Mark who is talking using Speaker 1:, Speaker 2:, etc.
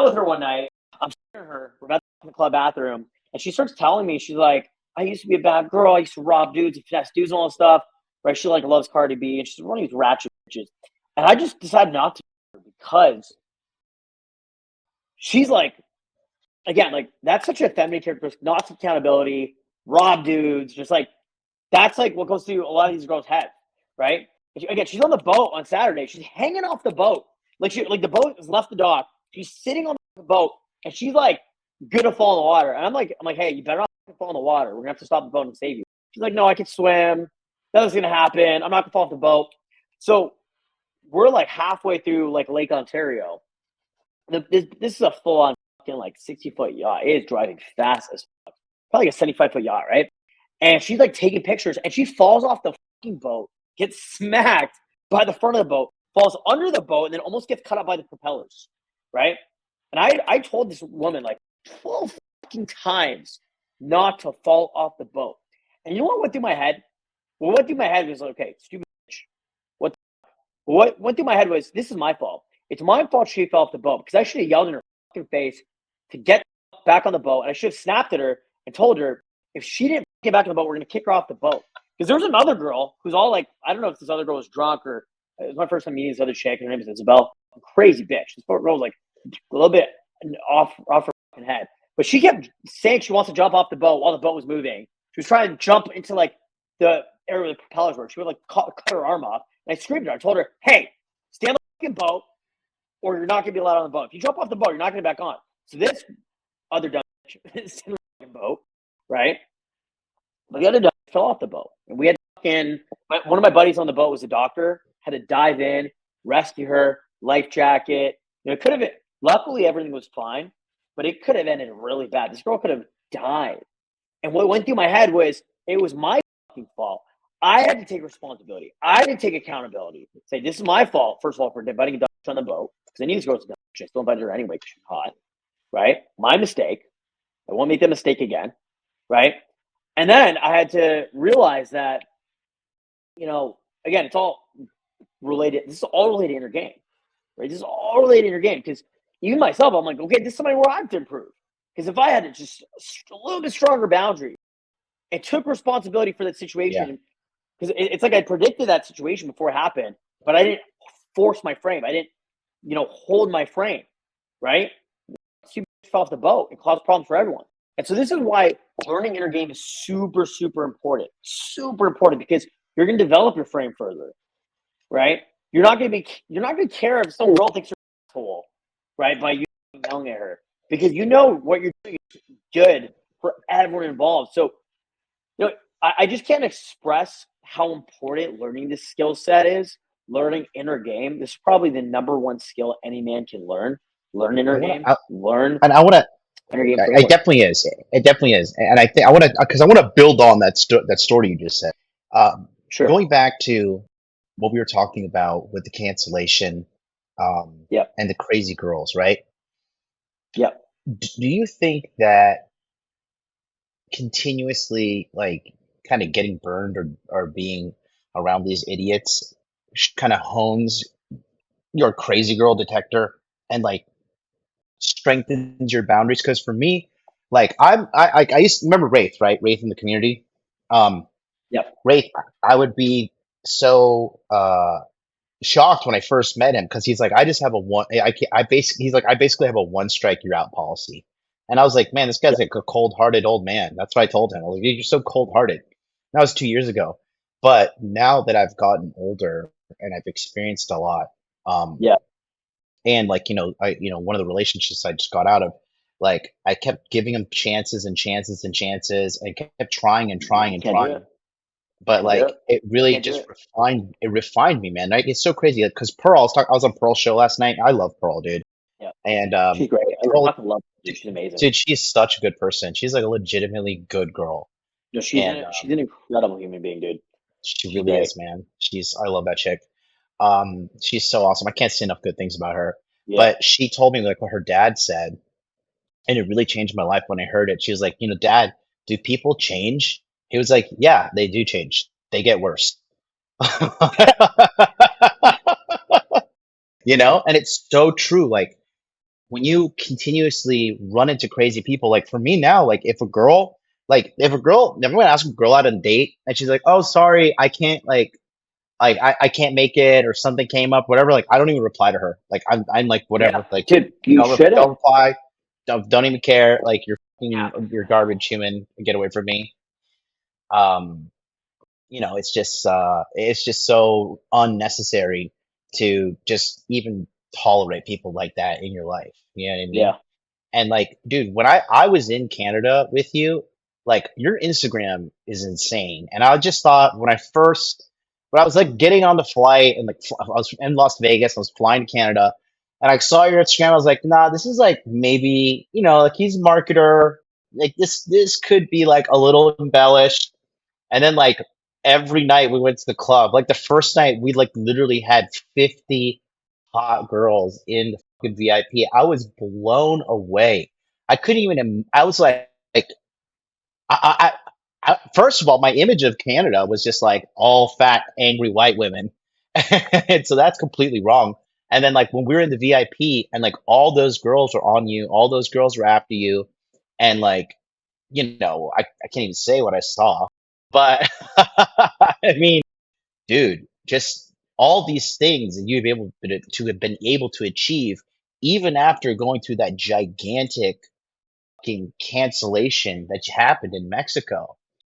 Speaker 1: with her one night. I'm sitting her. We're about to in the club bathroom, and she starts telling me, she's like, "I used to be a bad girl. I used to rob dudes and finesse dudes and all this stuff." Right? She like loves Cardi B, and she's one of these ratchet bitches. And I just decided not to because she's like, again, like that's such a feminine characteristic, not accountability, rob dudes, just like that's like what goes through a lot of these girls' heads, right? Again, she's on the boat on Saturday. She's hanging off the boat, like the boat has left the dock. She's sitting on the boat, and she's like gonna fall in the water. And I'm like, hey, you better not fall in the water. We're gonna have to stop the boat and save you. She's like, no, I can swim. Nothing's gonna happen. I'm not gonna fall off the boat. So we're like halfway through like Lake Ontario. This is a full on fucking like 60-foot yacht. It is driving fast as fuck. Probably like a 75-foot yacht, right? And she's like taking pictures, and she falls off the fucking boat, gets smacked by the front of the boat, falls under the boat, and then almost gets cut up by the propellers, right? And I told this woman like 12 fucking times not to fall off the boat. And you know what went through my head? What went through my head was, okay, stupid bitch. What went through my head was, this is my fault. It's my fault she fell off the boat because I should have yelled in her fucking face to get back on the boat. And I should have snapped at her and told her if she didn't get back on the boat, we're going to kick her off the boat. Because there was another girl who's all like, I don't know if this other girl was drunk or it was my first time meeting this other chick. Her name is Isabel. Crazy bitch. This poor girl was like a little bit off her fucking head. But she kept saying she wants to jump off the boat while the boat was moving. She was trying to jump into like the area where the propellers were. She would like cut her arm off. And I screamed at her. I told her, hey, stay on the fucking boat or you're not going to be allowed on the boat. If you jump off the boat, you're not going to get back on. So this other dumb bitch is in the boat, right? But the other dumb fell off the boat. And we had one of my buddies on the boat was a doctor, had to dive in, rescue her, life jacket. You know, it could have, luckily everything was fine, but it could have ended really bad. This girl could have died. And what went through my head was, it was my fucking fault. I had to take responsibility. I had to take accountability. Say, this is my fault, first of all, for inviting a dumb on the boat. Because I knew this girl was dumb. I still invited her anyway because she's hot. Right? My mistake. I won't make that mistake again. Right? And then I had to realize that, you know, again, it's all related. This is all related in your game. Right? This is all related in your game. Because even myself, I'm like, okay, this is something where I have to improve. Because if I had to just a little bit stronger boundary and took responsibility for that situation, because it's like I predicted that situation before it happened, but I didn't force my frame. I didn't, hold my frame, right? She fell off the boat and caused problems for everyone. And so this is why learning inner game is super, super important. Super important because you're going to develop your frame further, right? You're not going to care if some girl thinks you're an asshole, right? By you yelling at her because you know what you're doing is good for everyone involved. So, I just can't express how important learning this skill set is. Learning inner game. This is probably the number one skill any man can learn. Learn
Speaker 2: I
Speaker 1: inner
Speaker 2: want
Speaker 1: game.
Speaker 2: to,
Speaker 1: Learn
Speaker 2: and I want to.
Speaker 1: inner game
Speaker 2: It
Speaker 1: framework.
Speaker 2: definitely is. It definitely is, and I think I want to because I want to build on that story you just said. Um,
Speaker 1: Sure.
Speaker 2: Going back to what we were talking about with the cancellation,
Speaker 1: Yep.
Speaker 2: and the crazy girls, right?
Speaker 1: Yep.
Speaker 2: Do you think that continuously, like, kind of getting burned or being around these idiots kind of hones your crazy girl detector and like strengthens your boundaries? Because for me, like I used to remember Wraith, right? Wraith in the community. Um,
Speaker 1: Yep.
Speaker 2: Wraith, I would be so shocked when I first met him because he's like, I just have a one. I basically he's like, I basically have a one strike you're out policy. And I was like, man, this guy's
Speaker 1: Yep.
Speaker 2: like a cold hearted old man. That's what I told him. I was like, you're so cold hearted. That was 2 years ago. But now that I've gotten older and I've experienced a lot, um,
Speaker 1: Yep.
Speaker 2: and like one of the relationships I just got out of, like I kept giving him chances and chances and chances and kept trying and trying and
Speaker 1: Can't do
Speaker 2: trying,
Speaker 1: it.
Speaker 2: but
Speaker 1: Can't do
Speaker 2: like
Speaker 1: it.
Speaker 2: it really
Speaker 1: Can't do
Speaker 2: just
Speaker 1: it.
Speaker 2: refined me, man. Like, it's so crazy because Pearl, I was on Pearl's show last night. I love Pearl, dude.
Speaker 1: Yep.
Speaker 2: And
Speaker 1: She's great. I
Speaker 2: Pearl,
Speaker 1: fucking love her. She's amazing.
Speaker 2: dude, she's such a good person. She's like a legitimately good girl,
Speaker 1: No, she's
Speaker 2: and
Speaker 1: an incredible human being, dude.
Speaker 2: she
Speaker 1: She's
Speaker 2: really
Speaker 1: great.
Speaker 2: is, man. I love that chick. She's so awesome. I can't say enough good things about her.
Speaker 1: Yeah.
Speaker 2: But she told me like what her dad said, and it really changed my life when I heard it. She was like, Dad, do people change? He was like, yeah, they do change. They get worse. And it's so true. Like when you continuously run into crazy people, like for me now, like if a girl, everyone asks a girl out on a date and she's like, "Oh, sorry, I can't I can't make it," or something came up, whatever. Like I don't even reply to her. Like I'm like
Speaker 1: Yeah,
Speaker 2: whatever. Like
Speaker 1: dude, you
Speaker 2: don't
Speaker 1: shouldn't.
Speaker 2: reply. Don't even care. Like
Speaker 1: Yeah,
Speaker 2: you're garbage human. Get away from me. Um, it's just so unnecessary to just even tolerate people like that in your life. You know what I mean?
Speaker 1: yeah,
Speaker 2: And like, dude, when I was in Canada with you, like your Instagram is insane. And I just thought when I was like getting on the flight and like I was in Las Vegas, I was flying to Canada, and I saw your Instagram, I was like, nah, this is like maybe, like he's a marketer. Like this could be like a little embellished. And then like every night we went to the club. Like the first night we like literally had 50 hot girls in the fucking VIP. I was blown away. I couldn't even. I was like I, first of all, my image of Canada was just like all fat, angry white women, and so that's completely wrong. And then like when we were in the VIP, and like all those girls were on you, all those girls were after you, and like I can't even say what I saw, but I mean, dude, just all these things that you've able to have been able to achieve, even after going through that gigantic fucking cancellation that happened in Mexico.